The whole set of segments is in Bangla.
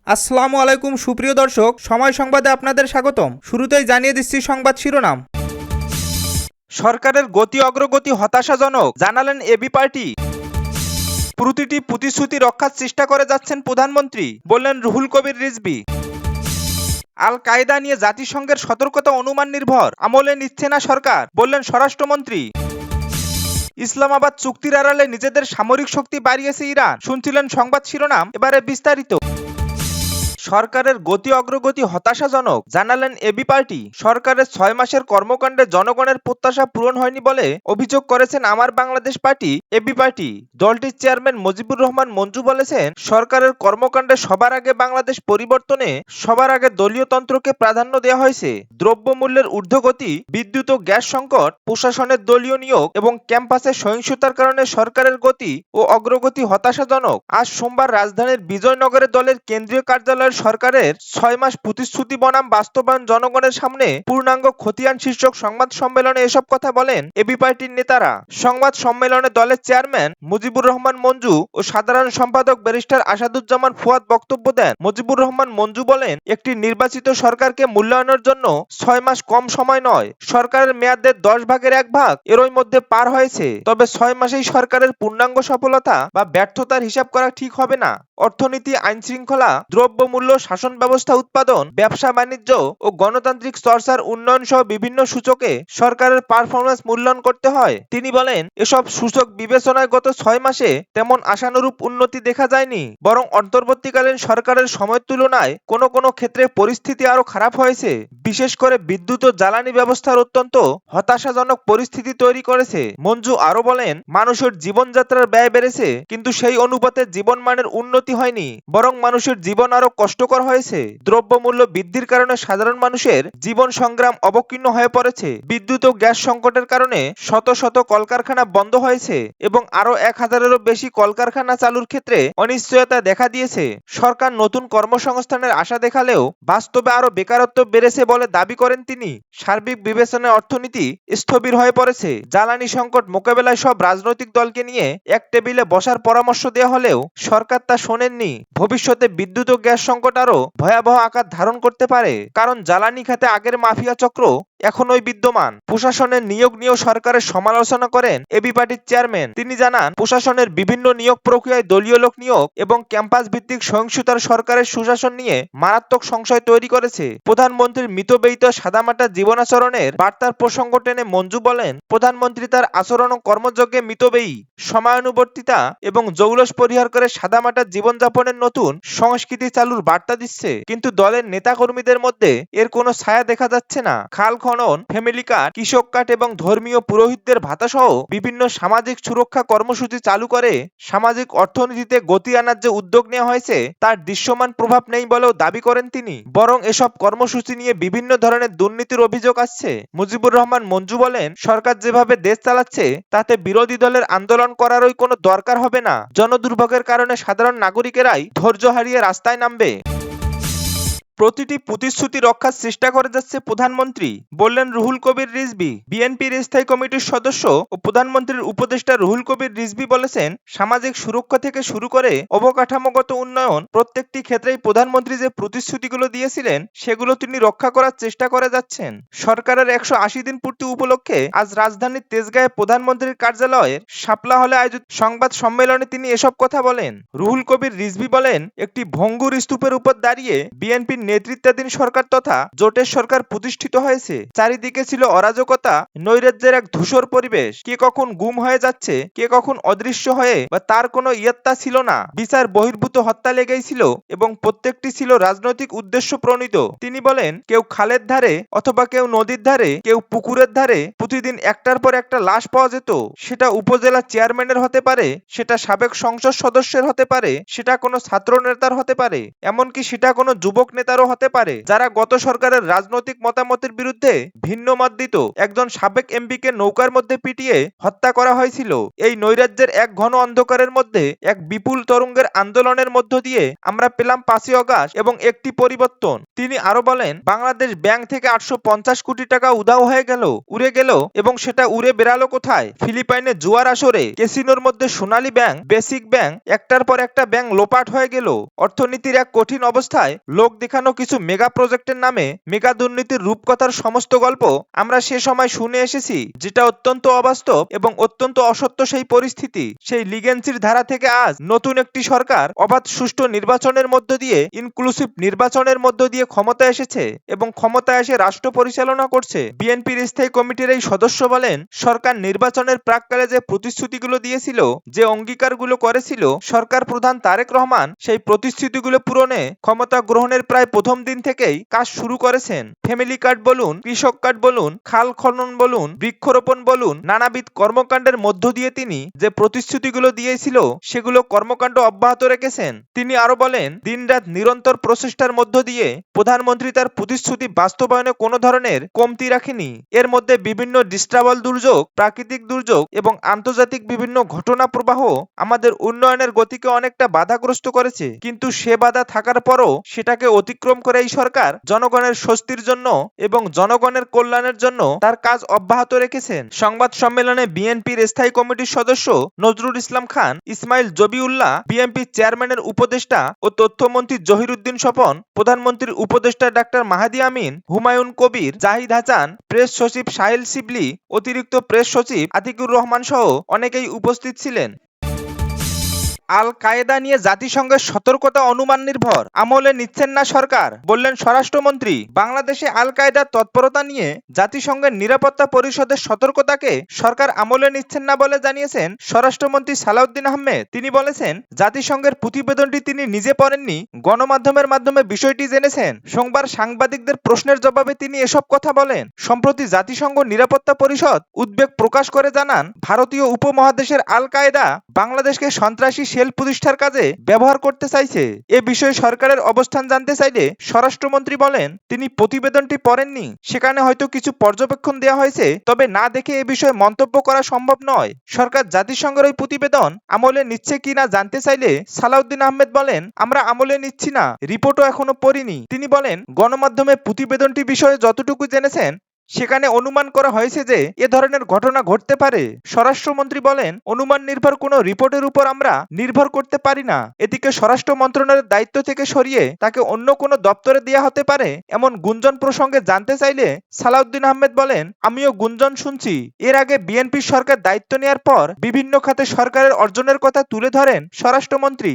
আসসালামু আলাইকুম সুপ্রিয় দর্শক, সময় সংবাদে আপনাদের স্বাগতম। শুরুতেই জানিয়ে দিচ্ছি সংবাদ শিরোনাম। সরকারের গতি অগ্রগতি হতাশাজনক, জানালেন এবি পার্টি। প্রতিটি প্রতিশ্রুতি রক্ষার চেষ্টা করে যাচ্ছেন প্রধানমন্ত্রী, বললেন রুহুল কবির রিজভী। আল কায়দা নিয়ে জাতিসংঘের সতর্কতা অনুমান নির্ভর, আমলে নিচ্ছে না সরকার, বললেন স্বরাষ্ট্রমন্ত্রী। ইসলামাবাদ চুক্তির আড়ালে নিজেদের সামরিক শক্তি বাড়িয়েছে ইরান, শুনছিলেন সংবাদ শিরোনাম, এবারে বিস্তারিত। সরকারের গতি অগ্রগতি হতাশাজনক, জানালেন এবি পার্টি। সরকারের ৬ মাসের কর্মকাণ্ডে জনগণের প্রত্যাশা পূরণ হয়নি বলে অভিযোগ করেছেন আমার বাংলাদেশ পার্টি, এবি পার্টি। দলটির চেয়ারম্যান মুজিবুর রহমান মঞ্জু বলেছেন, সরকারের কর্মকাণ্ডে সবার আগে বাংলাদেশ পরিবর্তনে সবার আগে দলীয় তন্ত্রকে প্রাধান্য দেওয়া হয়েছে। দ্রব্যমূল্যের ঊর্ধ্বগতি, বিদ্যুৎ ও গ্যাস সংকট, প্রশাসনের দলীয় নিয়োগ এবং ক্যাম্পাসে সহিংসতার কারণে সরকারের গতি ও অগ্রগতি হতাশাজনক। আজ সোমবার রাজধানীর বিজয়নগরে দলের কেন্দ্রীয় কার্যালয়ের সরকারের ৬ মাস প্রতিশ্রুতি বনাম বাস্তবায়ন জনগণের সামনে পূর্ণাঙ্গ খতিয়ান শীর্ষক সংবাদ সম্মেলনে এসব কথা বলেন এবি পার্টির নেতারা। সংবাদ সম্মেলনে দলের চেয়ারম্যান মুজিবুর রহমান মঞ্জু ও সাধারণ সম্পাদক ব্যারিস্টার আসাদুজ্জামান ফুয়াদ বক্তব্য দেন। মুজিবুর রহমান মঞ্জু বলেন, একটি নির্বাচিত সরকারকে মূল্যায়নের জন্য ৬ মাস কম সময় নয়। সরকারের মেয়াদের ১০ ভাগের ১ ভাগ এরই মধ্যে পার হয়েছে। তবে ৬ মাসেই সরকারের পূর্ণাঙ্গ সফলতা বা ব্যর্থতার হিসাব করা ঠিক হবে না। অর্থনীতি, আইন শৃঙ্খলা, দ্রব্যমূল্য, শাসন ব্যবস্থা, উৎপাদন, ব্যবসা বাণিজ্য ও গণতান্ত্রিক চর্চার উন্নয়ন সহ বিভিন্ন সূচকে সরকারের পারফরমেন্স মূল্যায়ন করতে হয়। তিনি বলেন, এসব সূচক বিবেচনায় গত ৬ মাসে তেমন আশানুরূপ উন্নতি দেখা যায়নি, বরং অন্তর্বর্তীকালীন সরকারের সময়ের তুলনায় কোনো কোনো ক্ষেত্রে পরিস্থিতি আরো খারাপ হয়েছে। বিশেষ করে বিদ্যুৎ ও জ্বালানি ব্যবস্থার অত্যন্ত হতাশাজনক পরিস্থিতি তৈরি করেছে। মঞ্জু আরো বলেন, মানুষের জীবনযাত্রার ব্যয় বেড়েছে, কিন্তু সেই অনুপাতে জীবনমানের উন্নতি হয়নি, বরং মানুষের জীবন আরো কষ্টকর হয়েছে। দ্রব্যমূল্য বৃদ্ধির কারণে সাধারণ মানুষের জীবন সংগ্রাম অবতীর্ণ হয়ে পড়েছে। বিদ্যুৎ ও গ্যাস সংকটের কারণে শত শত কলকারখানা বন্ধ হয়েছে এবং আরো ১,০০০-এরও বেশি কলকারখানা চালুর ক্ষেত্রে অনিশ্চয়তা দেখা দিয়েছে। সরকার নতুন কর্মসংস্থানের আশা দেখালেও বাস্তবে আরো বেকারত্ব বেড়েছে বলে দাবি করেন তিনি। সার্বিক বিবেচনায় অর্থনীতি স্থবির হয়ে পড়েছে। জ্বালানি সংকট মোকাবেলায় সব রাজনৈতিক দলকে নিয়ে এক টেবিলে বসার পরামর্শ দেওয়া হলেও সরকার তা শোনেননি। ভবিষ্যতে বিদ্যুৎ ও গ্যাস সংকট আরো ভয়াবহ আকার ধারণ করতে পারে, কারণ জ্বালানি খাতে আগের মাফিয়া চক্র এখনোই বিদ্যমান। প্রশাসনের নিয়োগ নিয়েও সরকারের সমালোচনা করেন এবি পার্টির চেয়ারম্যান। তিনি জানান, প্রশাসনের বিভিন্ন নিয়োগ প্রক্রিয়ায় দলীয় লোক নিয়োগ এবং ক্যাম্পাস ভিত্তিক সহিংসতার সরকারের সুশাসন নিয়ে মারাত্মক সংশয় তৈরি করেছে। প্রধানমন্ত্রীর মিতব্যয়িত সাদামাটা জীবনাচরণের বার্তার প্রসঙ্গ টেনে মঞ্জু বলেন, প্রধানমন্ত্রী তার আচরণ ও কর্মযজ্ঞে মিতব্যয়ী, সময়ানুবর্তিতা এবং জৌলস পরিহার করে সাদামাটা জীবনযাপনের নতুন সংস্কৃতি চালুর বার্তা দিচ্ছে। কিন্তু দলের নেতাকর্মীদের মধ্যে এর কোনো ছায়া দেখা যাচ্ছে না। খাল খনন, ফ্যামিলি কার্ড, কৃষক কার্ড এবং ধর্মীয় পুরোহিতদের ভাতা সহ বিভিন্ন সামাজিক সুরক্ষা কর্মসূচি চালু করে সামাজিক অর্থনীতিতে গতি আনার যে উদ্যোগ নেওয়া হয়েছে তার দৃশ্যমান প্রভাব নেই বলেও দাবি করেন তিনি, বরং এসব কর্মসূচি নিয়ে বিভিন্ন ধরনের দুর্নীতির অভিযোগ আসছে। মুজিবুর রহমান মঞ্জু বলেন, সরকার যেভাবে দেশ চালাচ্ছে তাতে বিরোধী দলের আন্দোলন করারই কোনো দরকার হবে না। জনদুর্ভোগের কারণে সাধারণ নাগরিকেরাই ধৈর্য হারিয়ে রাস্তায় নামবে। প্রতিটি প্রতিশ্রুতি রক্ষার চেষ্টা করে যাচ্ছে প্রধানমন্ত্রী, বললেন রুহুল কবির রিজভী। বিএনপির স্থায়ী কমিটির সদস্য ও প্রধানমন্ত্রীর উপদেষ্টা রুহুল কবির রিজভী বলেছেন, সামাজিক সুরক্ষা থেকে শুরু করে অবকাঠামোগত উন্নয়ন প্রত্যেকটি ক্ষেত্রেই প্রধানমন্ত্রী যে প্রতিশ্রুতিগুলো দিয়েছিলেন সেগুলো তিনি রক্ষা করার চেষ্টা করে যাচ্ছেন। সরকারের ১৮০ দিন পূর্তি উপলক্ষে আজ রাজধানীর তেজগাঁয়ে প্রধানমন্ত্রীর কার্যালয়ের শাপলা হলে আয়োজিত সংবাদ সম্মেলনে তিনি এসব কথা বলেন। রুহুল কবির রিজভী বলেন, একটি ভঙ্গুর স্তূপের উপর দাঁড়িয়ে বিএনপির নেতৃত্বাধীন সরকার তথা জোটের সরকার প্রতিষ্ঠিত হয়েছে। চারিদিকে ছিল অরাজকতা, নৈরাজ্যের এক ধূসর পরিবেশ। কে কখন গুম হয়ে যাচ্ছে, কে কখন অদৃশ্য হয়ে বা তার কোনো ইয়ত্তা ছিল না। বিচার বহির্ভূত হত্যা লেগেই ছিল এবং প্রত্যেকটি ছিল রাজনৈতিক উদ্দেশ্য প্রণীত। তিনি বলেন, কেউ খালের ধারে অথবা কেউ নদীর ধারে, কেউ পুকুরের ধারে প্রতিদিন একটার পর একটা লাশ পাওয়া যেত। সেটা উপজেলা চেয়ারম্যানের হতে পারে, সেটা সাবেক সংসদ সদস্যের হতে পারে, সেটা কোনো ছাত্র নেতার হতে পারে, এমনকি সেটা কোনো যুবক নেতার হাজারও হতে পারে যারা গত সরকারের রাজনৈতিক মতামতের বিরুদ্ধে ভিন্ন মত দিত। একজন সাবেক এমপিকে নৌকার মধ্যে পিটিয়ে হত্যা করা হয়েছিল। এই নৈরাজ্যের এক ঘন অন্ধকারের মধ্যে এক বিপুল তরঙ্গের আন্দোলনের মধ্য দিয়ে আমরা পেলাম 5ই আগস্ট এবং একটি পরিবর্তন। তিনি আরো বলেন, বাংলাদেশ ব্যাংক থেকে 850 কোটি টাকা উধাও হয়ে গেল, উড়ে গেল, এবং সেটা উড়ে বেরালো কোথায়? ফিলিপাইনে জুয়ার আসরে, ক্যাসিনোর মধ্যে সোনালী ব্যাংক, বেসিক ব্যাংক, একটার পর একটা ব্যাংক লোপাট হয়ে গেল। অর্থনীতির এক কঠিন অবস্থায় লোক দেখানো কিছু মেগা প্রজেক্টের নামে মেগা দুর্নীতির রূপকথার সমস্ত গল্প আমরা সে সময় শুনে এসেছি, যেটা অত্যন্ত অবাস্তব এবং অত্যন্ত অসত্য। সেই পরিস্থিতি, সেই লিগেন্সির ধারা থেকে আজ নতুন একটি সরকার অবাধ সুষ্ঠু নির্বাচনের মধ্য দিয়ে, ইনক্লুসিভ নির্বাচনের মধ্য দিয়ে ক্ষমতা এসেছে এবং ক্ষমতা এসে রাষ্ট্র পরিচালনা করছে। বিএনপির স্থায়ী কমিটির এই সদস্য বলেন, সরকার নির্বাচনের প্রাককালে যে প্রতিশ্রুতিগুলো দিয়েছিল, যে অঙ্গীকারগুলো করেছিল, সরকার প্রধান তারেক রহমান সেই প্রতিশ্রুতিগুলো পূরণে ক্ষমতা গ্রহণের প্রায় প্রথম দিন থেকেই কাজ শুরু করেছেন। ফ্যামিলি কার্ড বলুন, কৃষক কার্ড বলুন, খাল খনন বলুন, বৃক্ষরোপণ বলুন, নানাবিধ কর্মকাণ্ডের মধ্য দিয়ে তিনি যে প্রতিশ্রুতিগুলো দিয়েছিল সেগুলো কর্মকাণ্ড অব্যাহত রেখেছেন। তিনি আরো বলেন, দিনরাত নিরন্তর প্রচেষ্টার মধ্য দিয়ে প্রধানমন্ত্রী তার প্রতিশ্রুতি বাস্তবায়নে কোনো ধরনের কমতি রাখেনি। এর মধ্যে বিভিন্ন ডিস্ট্রাবল দুর্যোগ, প্রাকৃতিক দুর্যোগ এবং আন্তর্জাতিক বিভিন্ন ঘটনা প্রবাহ আমাদের উন্নয়নের গতিকে অনেকটা বাধাগ্রস্ত করেছে, কিন্তু সে বাধা থাকার পরও সেটাকে অতিক্রম করে এই সরকার জনগণের স্বস্তির জন্য এবং জনগণের কল্যাণের জন্য তার কাজ অব্যাহত রেখেছেন। সংবাদ সম্মেলনে বিএনপির স্থায়ী কমিটির সদস্য নজরুল ইসলাম খান, ইসমাইল জবিউল্লাহ, বিএনপি চেয়ারম্যানের উপদেষ্টা ও তথ্যমন্ত্রী জহিরুদ্দিন স্বপন, প্রধানমন্ত্রীর উপদেষ্টা ডাক্তার মাহাদি আমিন, হুমায়ুন কবির, জাহিদ হাসান, প্রেস সচিব সাহিল শিবলি, অতিরিক্ত প্রেস সচিব আতিকুর রহমান সহ অনেকেই উপস্থিত ছিলেন। আল কায়েদা নিয়ে জাতিসংঘের সতর্কতা অনুমান নির্ভর, আমলে নিচ্ছেন না সরকার, বললেন স্বরাষ্ট্রমন্ত্রী। বাংলাদেশে আল কায়েদার তৎপরতা নিয়ে জাতিসংঘের নিরাপত্তা পরিষদের সতর্কতাকে সরকার আমলে নিচ্ছেন না বলে জানিয়েছেন স্বরাষ্ট্রমন্ত্রী সালাউদ্দিন আহমেদ। তিনি বলেছেন, জাতিসংঘের প্রতিবেদনটি তিনি নিজে পড়েননি, গণমাধ্যমের মাধ্যমে বিষয়টি জেনেছেন। সোমবার সাংবাদিকদের প্রশ্নের জবাবে তিনি এসব কথা বলেন। সম্প্রতি জাতিসংঘ নিরাপত্তা পরিষদ উদ্বেগ প্রকাশ করে জানান, ভারতীয় উপমহাদেশের আল কায়েদা বাংলাদেশকে সন্ত্রাসী সেল প্রতিষ্ঠার কাজে ব্যবহার করতে চাইছে। এ বিষয়ে সরকারের অবস্থান জানতে চাইলে স্বরাষ্ট্রমন্ত্রী বলেন, তিনি প্রতিবেদনটি পড়েননি, সেখানে হয়তো কিছু পর্যবেক্ষণ দেওয়া হয়েছে, তবে না দেখে এ বিষয়ে মন্তব্য করা সম্ভব নয়। সরকার জাতিসংঘের ওই প্রতিবেদন আমলে নিচ্ছে কিনা জানতে চাইলে সালাউদ্দিন আহমেদ বলেন, আমরা আমলে নিচ্ছি না, রিপোর্টও এখনো পড়িনি। তিনি বলেন, গণমাধ্যমে প্রতিবেদনটি বিষয়ে যতটুকু জেনেছেন সেখানে অনুমান করা হয়েছে যে এ ধরনের ঘটনা ঘটতে পারে। স্বরাষ্ট্রমন্ত্রী বলেন, অনুমান নির্ভর কোনো রিপোর্টের উপর আমরা নির্ভর করতে পারি না। এদিকে স্বরাষ্ট্র মন্ত্রণালয়ের দায়িত্ব থেকে সরিয়ে তাকে অন্য কোনো দপ্তরে দেওয়া হতে পারে এমন গুঞ্জন প্রসঙ্গে জানতে চাইলে সালাউদ্দিন আহমেদ বলেন, আমিও গুঞ্জন শুনছি। এর আগে বিএনপি সরকার দায়িত্ব নেওয়ার পর বিভিন্ন খাতে সরকারের অর্জনের কথা তুলে ধরেন স্বরাষ্ট্রমন্ত্রী।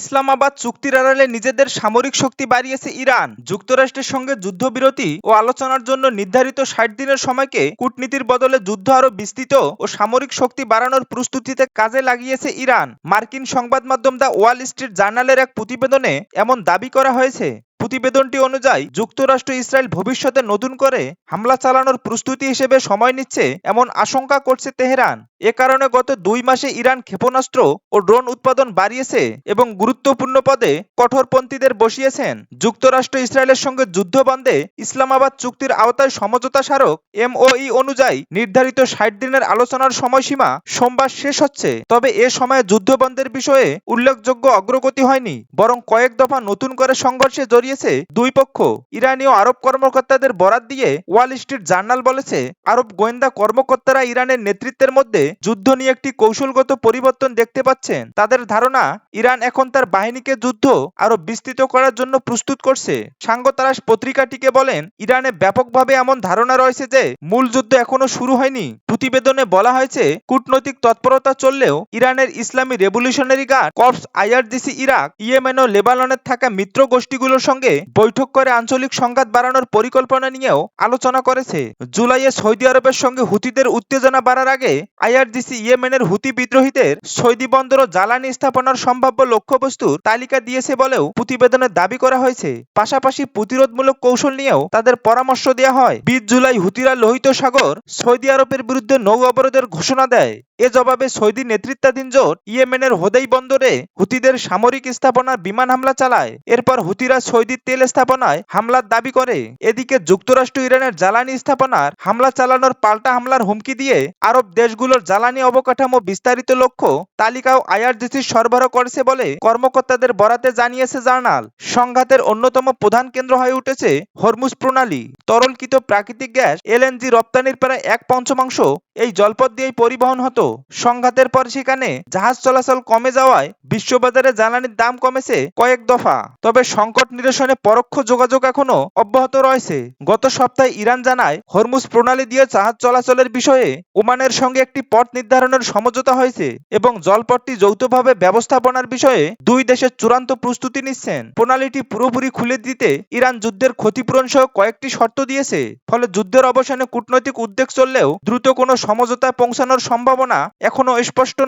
ইসলামাবাদ চুক্তির আড়ালে নিজেদের সামরিক শক্তি বাড়িয়েছে ইরান। যুক্তরাষ্ট্রের সঙ্গে যুদ্ধবিরতি ও আলোচনার জন্য নির্ধারিত 60 দিনের সময়কে কূটনীতির বদলে যুদ্ধ আরো বিস্তৃত ও সামরিক শক্তি বাড়ানোর প্রস্তুতিতে কাজে লাগিয়েছে ইরান। মার্কিন সংবাদ মাধ্যম দ্য ওয়াল স্ট্রিট জার্নালের এক প্রতিবেদনে এমন দাবি করা হয়েছে। প্রতিবেদনটি অনুযায়ী যুক্তরাষ্ট্র ইসরায়েল ভবিষ্যতে নতুন করে হামলা চালানোর প্রস্তুতি হিসেবে সময় নিচ্ছে এমন আশঙ্কা করছে তেহরান। এ কারণে গত 2 মাসে ইরান ক্ষেপণাস্ত্র ও ড্রোন উৎপাদন বাড়িয়েছে এবং গুরুত্বপূর্ণ পদে কঠোরপন্থীদের বসিয়েছেন। যুক্তরাষ্ট্র ইসরায়েলের সঙ্গে যুদ্ধ বন্ধে ইসলামাবাদ চুক্তির আওতায় সমঝোতা স্মারক MOE অনুযায়ী নির্ধারিত 60 দিনের আলোচনার সময়সীমা সোমবার শেষ হচ্ছে। তবে এ সময়ে যুদ্ধ বন্ধের বিষয়ে উল্লেখযোগ্য অগ্রগতি হয়নি, বরং কয়েক দফা নতুন করে সংঘর্ষে জড়িয়েছে দুই পক্ষ। ইরানীয় আরব কর্মকর্তাদের বরাত দিয়ে ওয়াল স্ট্রিট জার্নাল বলেছে, আরব গোয়েন্দা কর্মকর্তারা ইরানের নেতৃত্বের মধ্যে যুদ্ধ নিয়ে একটি কৌশলগত পরিবর্তন দেখতে পাচ্ছেন। তাদের ধারণা, ইরান এখন তার বাহিনীকে যুদ্ধ আরো বিস্তৃত করার জন্য প্রস্তুত করছে। সাঙ্গো তারাস পত্রিকাটিকে বলেন, ইরানে ব্যাপকভাবে এমন ধারণা রয়েছে যে মূল যুদ্ধ এখনো শুরু হয়নি। প্রতিবেদনে বলা হয়েছে, কূটনৈতিক তৎপরতা চললেও ইরানের ইসলামী রেভলিউশনারি গার্ড কর্পস IRGC ইরাক, ইয়েমেন ও লেবাননের থাকা মিত্র গোষ্ঠীগুলোর সঙ্গে বৈঠক করে আঞ্চলিক সংঘাত বাড়ানোর পরিকল্পনা নিয়েও আলোচনা করেছে। জুলাইয়ে সৌদি আরবের সঙ্গে হুতিদের উত্তেজনা বাড়ার আগে IRGC ইয়েমেনের হুতি বিদ্রোহীদের সৌদি বন্দর ও জ্বালানি স্থাপনার সম্ভাব্য লক্ষ্যবস্তুর তালিকা দিয়েছে বলেও প্রতিবেদনে দাবি করা হয়েছে। পাশাপাশি প্রতিরোধমূলক কৌশল নিয়েও তাদের পরামর্শ দেওয়া হয়। 20 জুলাই হুতিরা লোহিত সাগর সৌদি আরবের বিরুদ্ধে নৌ অবরোধের ঘোষণা দেয়। এ জবাবে সৌদি নেতৃত্বাধীন জোট ইয়েমেনের হোদেই বন্দরে হুতিদের সামরিক স্থাপনার বিমান হামলা চালায়। এরপর হুতিরা সৌদি সৌদির তেল স্থাপনায় হামলার দাবি করে। এদিকে যুক্তরাষ্ট্র ইরানের জ্বালানি স্থাপনার হামলা চালানোর পাল্টা হামলার হুমকি দিয়ে আরব দেশগুলোর জ্বালানি অবকাঠামো বিস্তারিত লক্ষ্য তালিকাও আইআরজিসি সরবরাহ করেছে বলে কর্মকর্তাদের বরাতে জানিয়েছে জার্নাল। সংঘাতের অন্যতম প্রধান কেন্দ্র হয়ে উঠেছে হরমুজ প্রণালী। তরলকৃত প্রাকৃতিক গ্যাস এলএনজি রপ্তানির প্রায় 1/5 এই জলপথ দিয়েই পরিবহন হতো। সংঘাতের পর সেখানে জাহাজ চলাচল কমে যাওয়ায় বিশ্ববাজারে জ্বালানির দাম কমেছে কয়েক দফা। তবে সংকট নিরসনে পরোক্ষ যোগাযোগ এখনো অব্যাহত রয়েছে। গত সপ্তাহে ইরান জানায় হরমুজ প্রণালী দিয়ে জাহাজ চলাচলের বিষয়ে ওমানের সঙ্গে একটি পথ নির্ধারণের সমঝোতা হয়েছে এবং জলপথটি যৌথভাবে ব্যবস্থাপনার বিষয়ে দুই দেশের চূড়ান্ত প্রস্তুতি নিচ্ছেন। প্রণালীটি পুরোপুরি খুলে দিতে ইরান যুদ্ধের ক্ষতিপূরণ সহ কয়েকটি শর্ত দিয়েছে। ফলে যুদ্ধের অবসানে কূটনৈতিক উদ্যোগ চললেও দ্রুত কোনো সমঝোতায় পৌঁছানোর সম্ভাবনা এখনো স্পষ্ট